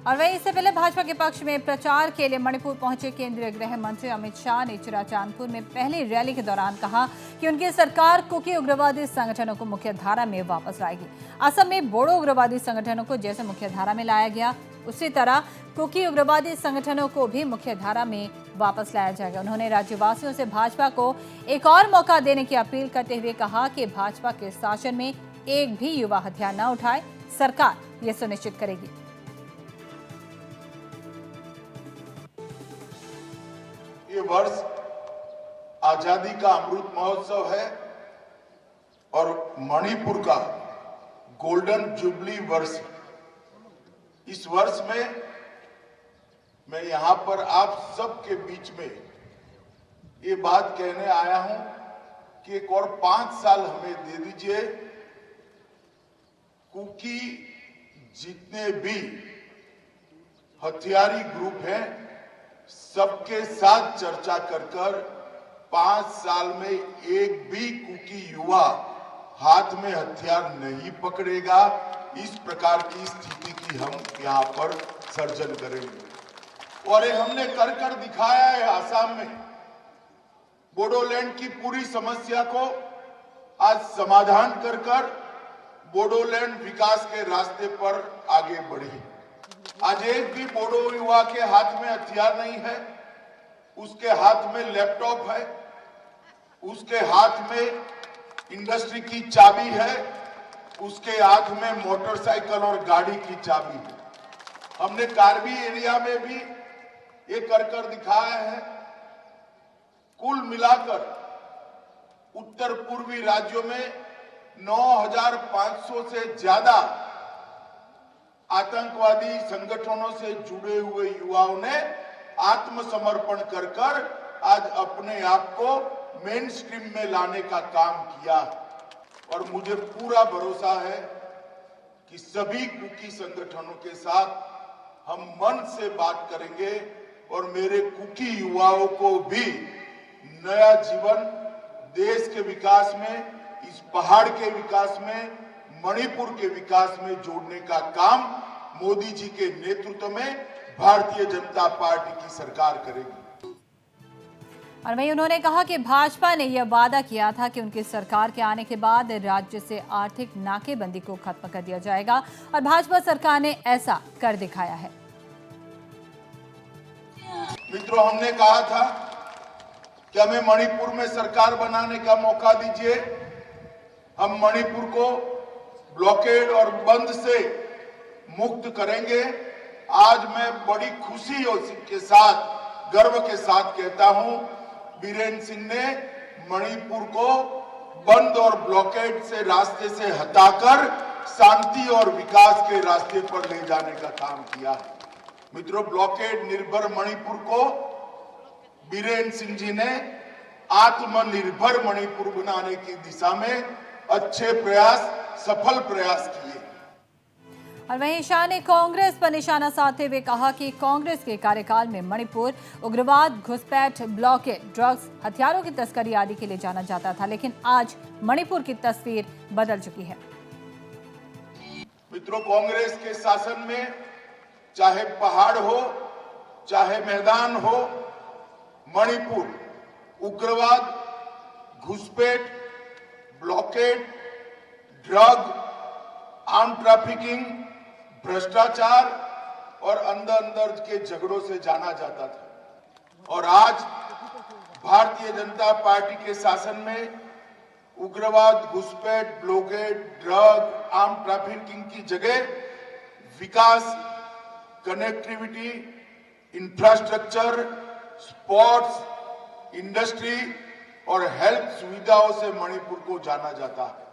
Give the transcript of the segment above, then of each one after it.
और वहीं इससे पहले भाजपा के पक्ष में प्रचार के लिए मणिपुर पहुंचे केंद्रीय गृह मंत्री अमित शाह ने चुराचांदपुर में पहली रैली के दौरान कहा कि उनकी सरकार कुकी उग्रवादी संगठनों को मुख्यधारा में वापस लाएगी। असम में बोडो उग्रवादी संगठनों को जैसे मुख्यधारा में लाया गया, उसी तरह कुकी उग्रवादी संगठनों को भी मुख्यधारा में वापस लाया जाएगा। उन्होंने राज्यवासियों से भाजपा को एक और मौका देने की अपील करते हुए कहा कि भाजपा के शासन में एक भी युवा हथियार न उठाए, सरकार ये सुनिश्चित करेगी। ये वर्ष आजादी का अमृत महोत्सव है और मणिपुर का गोल्डन जुबली वर्ष। इस वर्ष में मैं यहां पर आप सबके बीच में ये बात कहने आया हूं कि एक और 5 साल हमें दे दीजिए। कुकी जितने भी हथियारी ग्रुप हैं सबके साथ चर्चा कर 5 साल में एक भी कुकी युवा हाथ में हथियार नहीं पकड़ेगा। इस प्रकार की स्थिति की हम यहाँ पर सर्जन करेंगे और ये हमने कर दिखाया है। आसाम में बोडोलैंड की पूरी समस्या को आज समाधान कर बोडोलैंड विकास के रास्ते पर आगे बढ़ी। आज एक भी बोडो युवा के हाथ में हथियार नहीं है, उसके हाथ में लैपटॉप है, उसके हाथ में इंडस्ट्री की चाबी है, उसके हाथ में मोटरसाइकिल और गाड़ी की चाबी है। हमने कार्बी एरिया में भी ये कर दिखाया है। कुल मिलाकर उत्तर पूर्वी राज्यों में 9,500 से ज्यादा आतंकवादी संगठनों से जुड़े हुए युवाओं ने आत्मसमर्पण कर आज अपने आप को मेन स्ट्रीम में लाने का काम किया और मुझे पूरा भरोसा है कि सभी कुकी संगठनों के साथ हम मन से बात करेंगे और मेरे कुकी युवाओं को भी नया जीवन देश के विकास में, इस पहाड़ के विकास में, मणिपुर के विकास में जोड़ने का काम मोदी जी के नेतृत्व में भारतीय जनता पार्टी की सरकार करेगी। और वहीं उन्होंने कहा कि भाजपा ने यह वादा किया था कि उनकी सरकार के आने के बाद राज्य से आर्थिक नाकेबंदी को खत्म कर दिया जाएगा और भाजपा सरकार ने ऐसा कर दिखाया है। मित्रों, हमने कहा था कि हमें मणिपुर में सरकार बनाने का मौका दीजिए। हम मणिपुर को ब्लॉकेड और बंद से मुक्त करेंगे। आज मैं बड़ी खुशी के साथ, गर्व के साथ कहता हूं, बीरेन सिंह ने मणिपुर को बंद और ब्लॉकेड से रास्ते से हटाकर शांति और विकास के रास्ते पर ले जाने का काम किया है। मित्रों, ब्लॉकेड निर्भर मणिपुर को बीरेन सिंह जी ने आत्मनिर्भर मणिपुर बनाने की दिशा में अच्छे प्रयास, सफल प्रयास किए। और वहीं शाह ने कांग्रेस पर निशाना साधते हुए कहा कि कांग्रेस के कार्यकाल में मणिपुर उग्रवाद, घुसपैठ, ब्लॉकेड, ड्रग्स, हथियारों की तस्करी आदि के लिए जाना जाता था, लेकिन आज मणिपुर की तस्वीर बदल चुकी है। मित्रों, कांग्रेस के शासन में चाहे पहाड़ हो, चाहे मैदान हो, मणिपुर उग्रवाद, घुसपैठ, ब्लॉकेड, ड्रग, आर्म ट्रैफिकिंग, भ्रष्टाचार और अंदर के झगड़ों से जाना जाता था। और आज भारतीय जनता पार्टी के शासन में उग्रवाद, घुसपैठ, ब्लॉकेड, ड्रग, आर्म ट्रैफिकिंग की जगह विकास, कनेक्टिविटी, इंफ्रास्ट्रक्चर, स्पोर्ट्स, इंडस्ट्री और हेल्थ सुविधाओं से मणिपुर को जाना जाता है।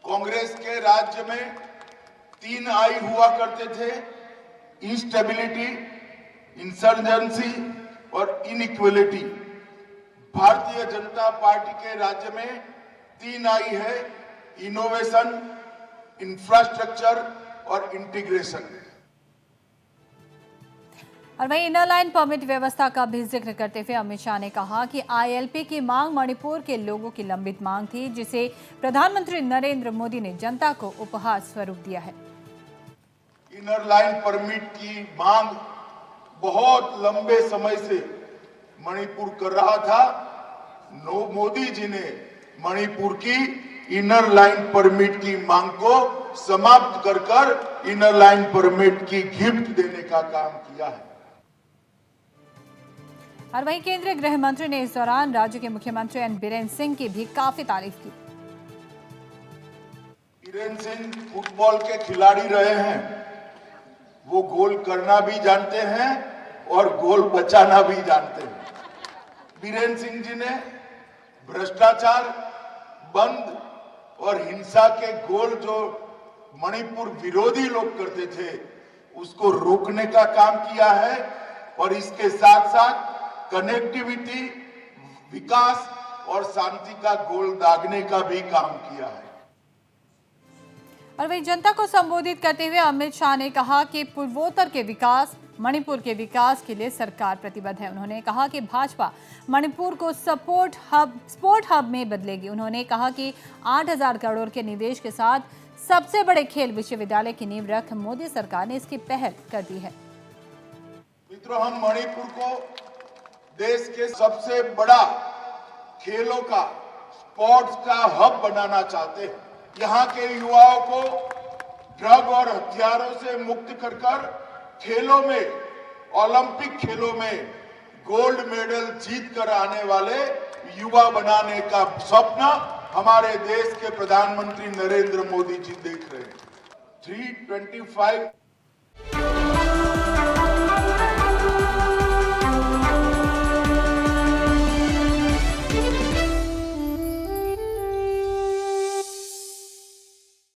कांग्रेस के राज्य में 3 आई हुआ करते थे: इंस्टेबिलिटी, इंसर्जेंसी और इनइक्वलिटी। भारतीय जनता पार्टी के राज्य में 3 आई है: इनोवेशन, इंफ्रास्ट्रक्चर और इंटीग्रेशन। और वहीं इनर लाइन परमिट व्यवस्था का भी जिक्र करते हुए अमित शाह ने कहा कि आईएलपी की मांग मणिपुर के लोगों की लंबित मांग थी, जिसे प्रधानमंत्री नरेंद्र मोदी ने जनता को उपहार स्वरूप दिया है। इनर लाइन परमिट की मांग बहुत लंबे समय से मणिपुर कर रहा था। मोदी जी ने मणिपुर की इनर लाइन परमिट की मांग को समाप्त कर इनर लाइन परमिट की गिफ्ट देने का काम किया है। और वहीं केंद्रीय गृह मंत्री ने इस दौरान राज्य के मुख्यमंत्री एन बीरेन्द्र सिंह की भी काफी तारीफ की। बीरेन्द्र सिंह फुटबॉल के खिलाड़ी रहे हैं, वो गोल करना भी जानते हैं और गोल बचाना भी जानते हैं। बीरेन्द्र सिंह जी ने भ्रष्टाचार बंद और हिंसा के गोल जो मणिपुर विरोधी लोग करते थे उसको रोकने का काम किया है और इसके साथ साथ कनेक्टिविटी, विकास और शांति का गोल दागने का भी काम किया है। और वहीं जनता को संबोधित करते हुए अमित शाह ने कहा कि पूर्वोत्तर के विकास, मणिपुर के विकास के लिए सरकार प्रतिबद्ध है। उन्होंने कहा कि भाजपा मणिपुर को स्पोर्ट हब में बदलेगी। उन्होंने कहा कि 8,000 करोड़ के निवेश के साथ सबसे बड़े खेल विश्वविद्यालय की नींव रख मोदी सरकार ने इसकी पहल कर दी है। मित्रों, हम मणिपुर को देश के सबसे बड़ा खेलों का, स्पोर्ट्स का हब बनाना चाहते हैं। यहाँ के युवाओं को ड्रग और हथियारों से मुक्त कर खेलों में, ओलंपिक खेलों में गोल्ड मेडल जीत कर आने वाले युवा बनाने का स्वप्न हमारे देश के प्रधानमंत्री नरेंद्र मोदी जी देख रहे हैं। 325